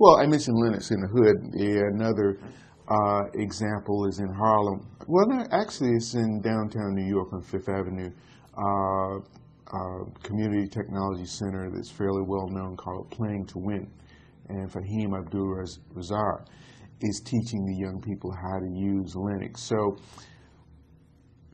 Well, I mentioned Linux in the Hood. Another example is in Harlem. Well, no, actually, it's in downtown New York on Fifth Avenue. Community Technology Center that's fairly well known called Playing to Win. And Fahim Abdul-Razak is teaching the young people how to use Linux. So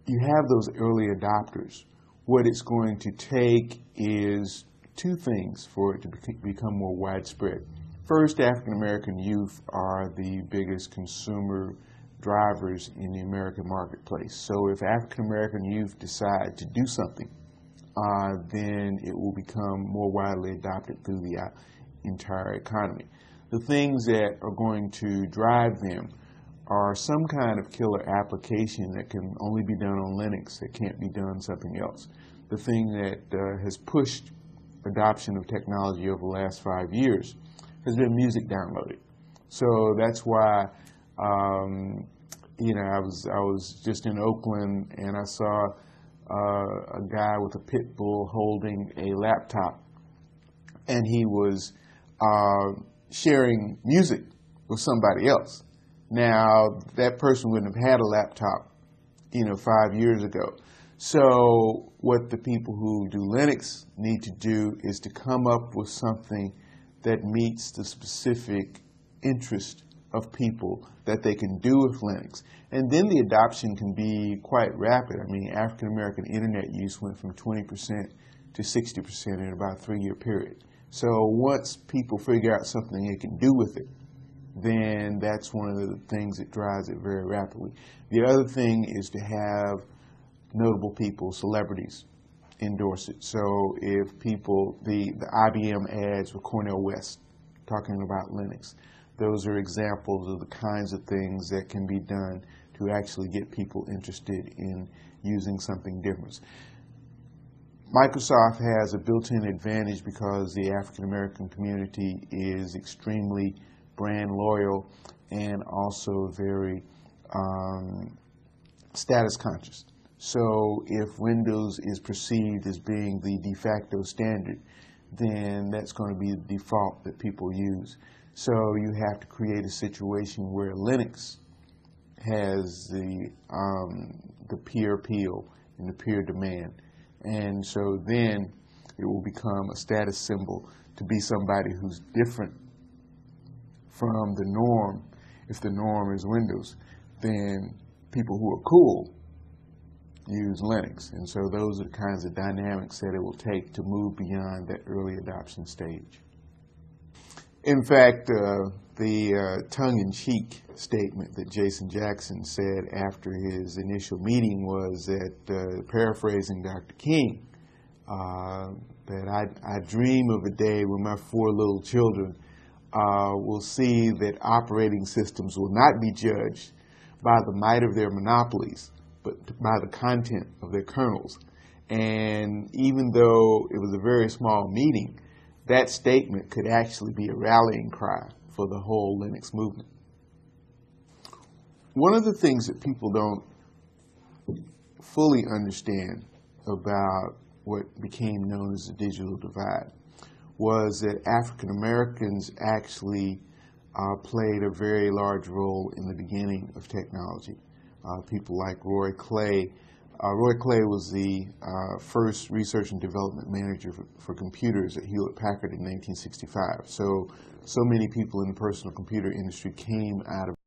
you have those early adopters. What it's going to take is two things for it to become more widespread. First, African American youth are the biggest consumer drivers in the American marketplace. So if African American youth decide to do something, then it will become more widely adopted through the entire economy. The things that are going to drive them are some kind of killer application that can only be done on Linux, that can't be done something else. The thing that has pushed adoption of technology over the last 5 years has been music downloaded. So that's why, I was just in Oakland and I saw a guy with a pit bull holding a laptop, and he was sharing music with somebody else. Now, that person wouldn't have had a laptop, 5 years ago. So what the people who do Linux need to do is to come up with something that meets the specific interest of people that they can do with Linux. And then the adoption can be quite rapid. I mean, African American internet use went from 20% to 60% in about a 3-year period. So once people figure out something they can do with it, then that's one of the things that drives it very rapidly. The other thing is to have notable people, celebrities, endorse it. So if people, the IBM ads with Cornel West talking about Linux, those are examples of the kinds of things that can be done to actually get people interested in using something different. Microsoft has a built-in advantage because the African American community is extremely brand loyal and also very status conscious. So if Windows is perceived as being the de facto standard, then that's going to be the default that people use. So you have to create a situation where Linux has the peer appeal and the peer demand. And so then it will become a status symbol to be somebody who's different from the norm. If the norm is Windows, then people who are cool use Linux. And so those are the kinds of dynamics that it will take to move beyond that early adoption stage. In fact, the tongue-in-cheek statement that Jason Jackson said after his initial meeting was that, paraphrasing Dr. King, that I dream of a day when my 4 little children will see that operating systems will not be judged by the might of their monopolies, but by the content of their kernels. And even though it was a very small meeting, that statement could actually be a rallying cry for the whole Linux movement. One of the things that people don't fully understand about what became known as the digital divide was that African Americans actually played a very large role in the beginning of technology. People like Roy Clay. Roy Clay was the first research and development manager for computers at Hewlett-Packard in 1965. So many people in the personal computer industry came out of